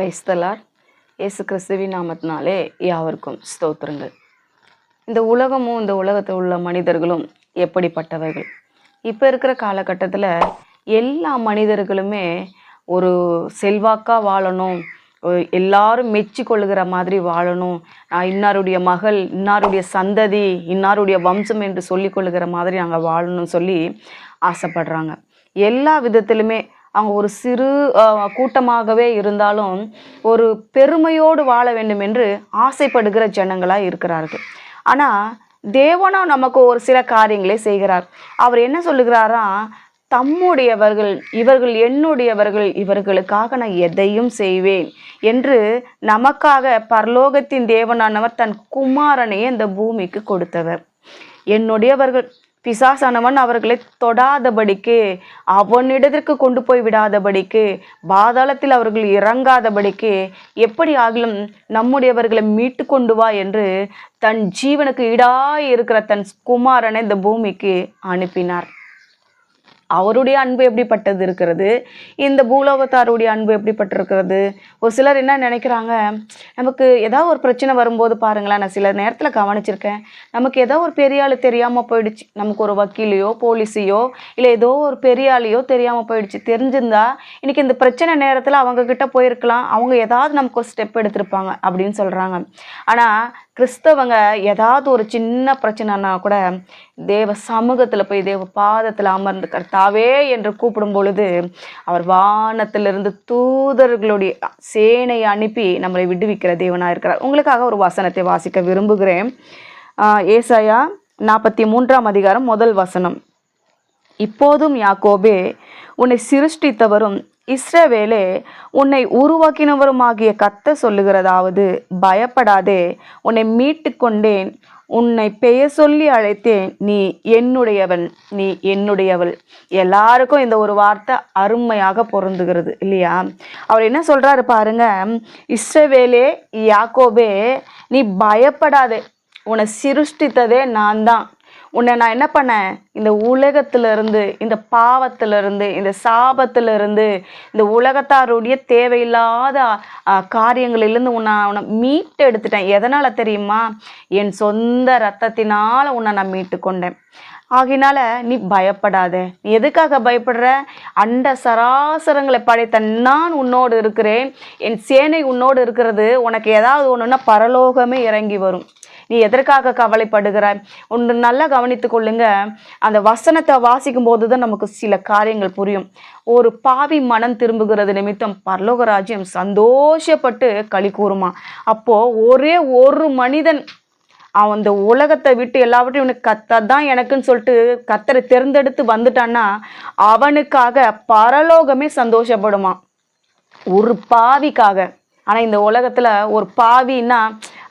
Praise the Lord. இயேசு கிறிஸ்துவின் நாமத்தினாலே யாவருக்கும் ஸ்தோத்திரங்கள். இந்த உலகமும் இந்த உலகத்தில் உள்ள மனிதர்களும் எப்படிப்பட்டவர்கள்? இப்போ இருக்கிற காலகட்டத்தில் எல்லா மனிதர்களுமே ஒரு செல்வாக்காக வாழணும், எல்லாரும் மெச்சி கொள்ளுகிற மாதிரி வாழணும், இன்னாருடைய மகள், இன்னாருடைய சந்ததி, இன்னாருடைய வம்சம் என்று சொல்லி கொள்ளுகிற மாதிரி நாங்கள் வாழணும்னு சொல்லி ஆசைப்படுறாங்க. எல்லா விதத்திலுமே அவங்க ஒரு சிறு கூட்டமாகவே இருந்தாலும் ஒரு பெருமையோடு வாழ வேண்டும் என்று ஆசைப்படுகிற ஜனங்களாக இருக்கிறார்கள். ஆனால் தேவனோ நமக்கு ஒரு சில காரியங்களை செய்கிறார். அவர் என்ன சொல்லுகிறாரா? தம்முடையவர்கள், இவர்கள் என்னுடையவர்கள், இவர்களுக்காக நான் எதையும் செய்வேன் என்று நமக்காக பரலோகத்தின் தேவனானவர் தன் குமாரனையே இந்த பூமிக்கு கொடுத்தவர். என்னுடையவர்கள், பிசாசானவன் அவர்களை தொடாதபடிக்கு, அவனிடத்திற்கு கொண்டு போய் விடாதபடிக்கு, பாதாளத்தில் அவர்கள் இறங்காதபடிக்கு, எப்படி ஆகிலும் நம்முடையவர்களை மீட்டு கொண்டு வா என்று தன் ஜீவனுக்கு ஈடாய் இருக்கிற தன் குமாரனை இந்த பூமிக்கு அனுப்பினார். அவருடைய அன்பு எப்படிப்பட்டது இருக்கிறது, இந்த பூலோகத்தாருடைய அன்பு எப்படிப்பட்டிருக்கிறது? ஒரு சிலர் என்ன நினைக்கிறாங்க, நமக்கு ஏதாவது ஒரு பிரச்சனை வரும்போது பாருங்களேன், நான் சில நேரத்தில் கவனிச்சிருக்கேன், நமக்கு ஏதோ ஒரு பெரிய ஆள் தெரியாமல் போயிடுச்சு, நமக்கு ஒரு வக்கீலையோ போலீஸையோ இல்லை ஏதோ ஒரு பெரிய ஆளையோ தெரியாமல் போயிடுச்சு. தெரிஞ்சிருந்தா இன்னைக்கு இந்த பிரச்சனை நேரத்தில் அவங்கக்கிட்ட போயிருக்கலாம், அவங்க ஏதாவது நமக்கு ஒரு ஸ்டெப் எடுத்திருப்பாங்க அப்படின்னு சொல்கிறாங்க. ஆனால் கிறிஸ்தவங்க ஏதாவது ஒரு சின்ன பிரச்சனைனா கூட தேவ சமூகத்தில் போய் தேவ பாதத்தில் அமர்ந்து கர்த்தாவே என்று கூப்பிடும் பொழுது அவர் வானத்திலிருந்து தூதர்களுடைய சேனையை அனுப்பி நம்மளை விடுவிக்கிற தேவனாக இருக்கிறார். உங்களுக்காக ஒரு வசனத்தை வாசிக்க விரும்புகிறேன். ஏசாயா 43 முதல் வசனம். இப்போதும் யாக்கோபே, உன்னை சிருஷ்டித்தவரும் இஸ்ரவேலே, உன்னை உருவாக்கினவருமாகிய கர்த்தர் சொல்லுகிறதாவது, பயப்படாதே, உன்னை மீட்டு கொண்டேன், உன்னை பெயர் சொல்லி அழைத்தேன், நீ என்னுடையவன், நீ என்னுடையவள். எல்லாருக்கும் இந்த ஒரு வார்த்தை அருமையாக பொருந்துகிறது இல்லையா? அவர் என்ன சொல்றாரு பாருங்க, இஸ்ரவேலே, யாக்கோபே, நீ பயப்படாதே, உன்னை சிருஷ்டித்ததே நான் தான். உன்னை நான் என்ன பண்ணேன், இந்த உலகத்திலிருந்து, இந்த பாவத்திலிருந்து, இந்த சாபத்திலிருந்து, இந்த உலகத்தாருடைய தேவையில்லாத காரியங்களிலிருந்து உன்னை மீட்டு எடுத்துட்டேன். எதனால் தெரியுமா? என் சொந்த இரத்தத்தினால் உன்னை நான் மீட்டு கொண்டேன். ஆகினால நீ பயப்படாத. நீ எதுக்காக பயப்படுற? அண்ட சராசரங்களை படைத்த நான் உன்னோடு இருக்கிறேன், என் சேனை உன்னோடு இருக்கிறது. உனக்கு ஏதாவது ஒன்றுன்னா பரலோகமே இறங்கி வரும். நீ எதற்காக கவலைப்படுகிறாய்? ஒன்று நல்லா கவனித்து கொள்ளுங்க. அந்த வசனத்தை வாசிக்கும் போது தான் நமக்கு சில காரியங்கள் புரியும். ஒரு பாவி மனம் திரும்புகிறது நிமித்தம் பரலோக ராஜ்யம் சந்தோஷப்பட்டு களி கூறுமா. அப்போ ஒரே ஒரு மனிதன் அவன் இந்த உலகத்தை விட்டு எல்லாவற்றையும் இவனுக்கு கர்த்தர் தான் எனக்குன்னு சொல்லிட்டு கர்த்தரை தேர்ந்தெடுத்து வந்துட்டான்னா அவனுக்காக பரலோகமே சந்தோஷப்படுமா, ஒரு பாவிக்காக. ஆனால் இந்த உலகத்தில் ஒரு பாவின்னா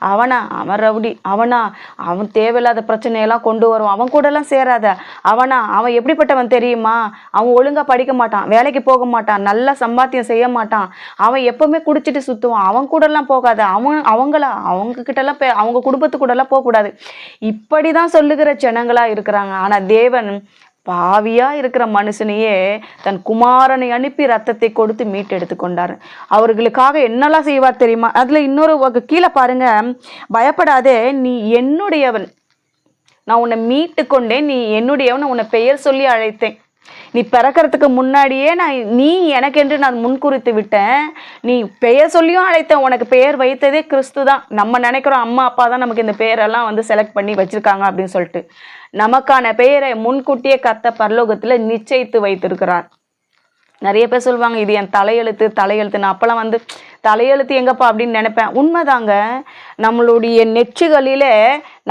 அவன் ரவுடி, அவன் தேவையில்லாத பிரச்சனையெல்லாம் கொண்டு வருவான், அவன் கூடலாம் சேராத. அவன் எப்படிப்பட்டவன் தெரியுமா? அவன் ஒழுங்காக படிக்க மாட்டான், வேலைக்கு போக மாட்டான், நல்லா சம்பாத்தியம் செய்ய மாட்டான், அவன் எப்பவுமே குடிச்சிட்டு சுற்றுவான், அவன் கூடலாம் போகாத, அவங்க கிட்டலாம் அவங்க குடும்பத்து கூடலாம் போகக்கூடாது. இப்படி தான் சொல்லுகிற ஜனங்களாக இருக்கிறாங்க. ஆனால் தேவன் பாவியா இருக்கிற மனுஷனையே தன் குமாரனை அனுப்பி ரத்தத்தை கொடுத்து மீட்டு எடுத்து கொண்டார். அவர்களுக்காக என்னெல்லாம் செய்வார் தெரியுமா? அதுல இன்னொரு கீழே பாருங்க, பயப்படாதே, நீ என்னுடையவன், நான் உன்னை மீட்டு கொண்டேன், நீ என்னுடையவன், உன்னை பெயர் சொல்லி அழைத்தேன். நீ பிறக்கிறதுக்கு முன்னாடியே நீ எனக்கென்று நான் முன்குறித்து விட்டேன், நீ பெயர் சொல்லியும் அழைத்தேன். உனக்கு பெயர் வைத்ததே கிறிஸ்து தான். நம்ம நினைக்கிறோம் அம்மா அப்பா தான் நமக்கு இந்த பெயரெல்லாம் செலக்ட் பண்ணி வச்சிருக்காங்க அப்படின்னு சொல்லிட்டு. நமக்கான பெயரை முன்கூட்டியே கர்த்தர் பரலோகத்தில் நிச்சயித்து வைத்திருக்கிறார். நிறைய பேர் சொல்லுவாங்க, இது என் தலையெழுத்து. நான் அப்பெல்லாம் தலையெழுத்து எங்கப்பா அப்படின்னு நினைப்பேன். உண்மைதாங்க. நம்மளுடைய நெற்றிகளிலே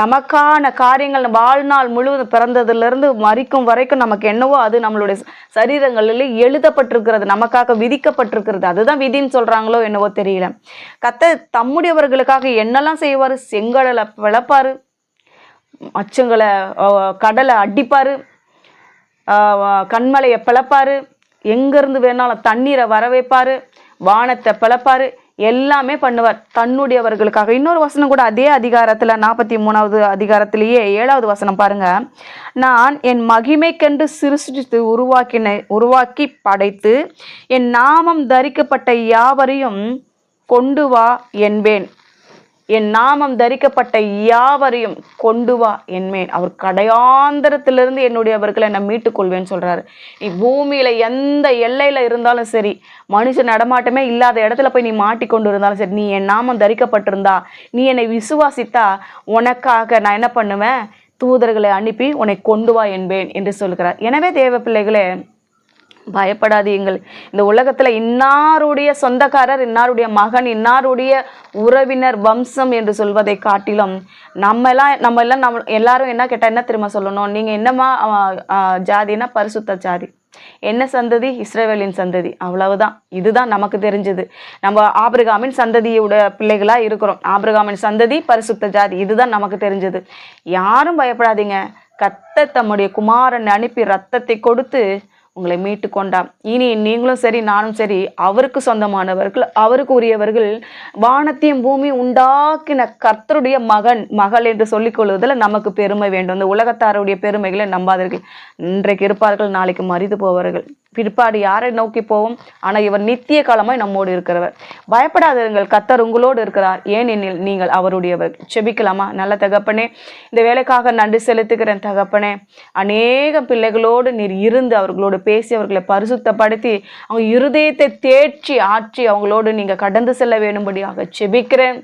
நமக்கான காரியங்கள் வாழ்நாள் முழுவதும் பிறந்ததுலேருந்து மரிக்கும் வரைக்கும் நமக்கு என்னவோ அது நம்மளுடைய சரீரங்களில் எழுதப்பட்டிருக்கிறது, நமக்காக விதிக்கப்பட்டிருக்கிறது. அதுதான் விதின்னு சொல்கிறாங்களோ என்னவோ தெரியல. கர்த்தர் தம்முடையவர்களுக்காக என்னெல்லாம் செய்வார்? செங்கடலை பிளப்பாரு, மச்சங்களை கடலை அடிப்பார், கண்மலையை பிளப்பாரு, எங்கேருந்து வேணாலும் தண்ணீரை வர வைப்பார், வானத்தை பிளப்பார், எல்லாமே பண்ணுவார் தன்னுடையவர்களுக்காக. இன்னொரு வசனம் கூட அதே அதிகாரத்தில் 43 7வது வசனம் பாருங்க. நான் என் மகிமைக்கென்று சிருஷ்டித்து உருவாக்கி படைத்து என் நாமம் தரிக்கப்பட்ட யாவரையும் கொண்டு வா என்பேன். என் நாமம் தரிக்கப்பட்ட யாவரையும் கொண்டு வா என்பேன். அவர் கடையாந்தரத்திலிருந்து என்னுடையவர்களை நான் மீட்டுக் கொள்வேன்னு சொல்றாரு. நீ பூமியில எந்த எல்லையில இருந்தாலும் சரி, மனுஷன் நடமாட்டமே இல்லாத இடத்துல போய் நீ மாட்டிக்கொண்டு இருந்தாலும் சரி, நீ என் நாமம் தரிக்கப்பட்டிருந்தா, நீ என்னை விசுவாசித்தா, உனக்காக நான் என்ன பண்ணுவேன், தூதர்களை அனுப்பி உன்னை கொண்டு வா என்பேன் என்று சொல்கிறார். எனவே தேவ பிள்ளைகளே, பயப்படாதீங்கள். இந்த உலகத்துல இன்னாருடைய சொந்தக்காரர், இன்னாருடைய மகன், இன்னாருடைய உறவினர், வம்சம் என்று சொல்வதை காட்டிலும் நம்ம எல்லாரும் என்ன கேட்டா என்ன தெரியுமா சொல்லணும், நீங்க என்னமா ஜாதினா பரிசுத்த ஜாதி, என்ன சந்ததி, இஸ்ரவேலின் சந்ததி, அவ்வளவுதான். இதுதான் நமக்கு தெரிஞ்சது. நம்ம ஆபிரகாமின் சந்ததியோட பிள்ளைகளா இருக்கிறோம். ஆபிரகாமின் சந்ததி, பரிசுத்த ஜாதி, இதுதான் நமக்கு தெரிஞ்சது. யாரும் பயப்படாதீங்க. கர்த்தர் தம்முடைய குமாரன் அனுப்பி ரத்தத்தை கொடுத்து உங்களை மீட்டு கொண்டார். இனி நீங்களும் சரி, நானும் சரி, அவருக்கு சொந்தமானவர்கள், அவருக்கு உரியவர்கள். வானத்தையும் பூமி உண்டாக்கின கர்த்தருடைய மகன், மகள் என்று சொல்லிக் கொள்வதில் நமக்கு பெருமை வேண்டும். இந்த உலகத்தாருடைய பெருமைகளை நம்பாதீர்கள். இன்றைக்கு இருப்பார்கள், நாளைக்கு மறித்து போவார்கள். பிற்பாடு யாரை நோக்கி போவோம்? ஆனால் இவர் நித்திய காலமாய் நம்மோடு இருக்கிறவர். பயப்படாதீர்கள், கர்த்தர் உங்களோடு இருக்கிறார், ஏனெனில் நீங்கள் அவருடையவர். செபிக்கலாமா? நல்ல தகப்பனே, இந்த வேலைக்காக நன்றி செலுத்துகிறேன் தகப்பனே. அநேக பிள்ளைகளோடு நீர் இருந்து அவர்களோடு பேசி அவர்களை பரிசுத்தப்படுத்தி அவங்க இருதயத்தை தேற்றி ஆற்றி அவங்களோடு நீங்க கடந்து செல்ல வேண்டும்படியாக செபிக்கிறேன்.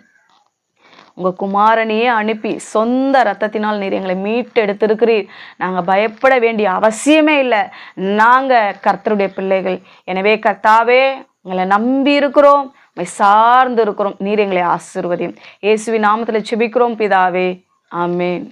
உங்க குமாரனையே அனுப்பி சொந்த ரத்தத்தினால் நீர் எங்களை மீட்டு எடுத்திருக்கிறீர். நாங்க பயப்பட வேண்டிய அவசியமே இல்லை. நாங்க கர்த்தருடைய பிள்ளைகள். எனவே கர்த்தாவே, உங்களை நம்பி இருக்கிறோம், சார்ந்து இருக்கிறோம். நீர் எங்களை ஆசீர்வதியும். இயேசுவின் நாமத்தில் செபிக்கிறோம் பிதாவே, ஆமென்.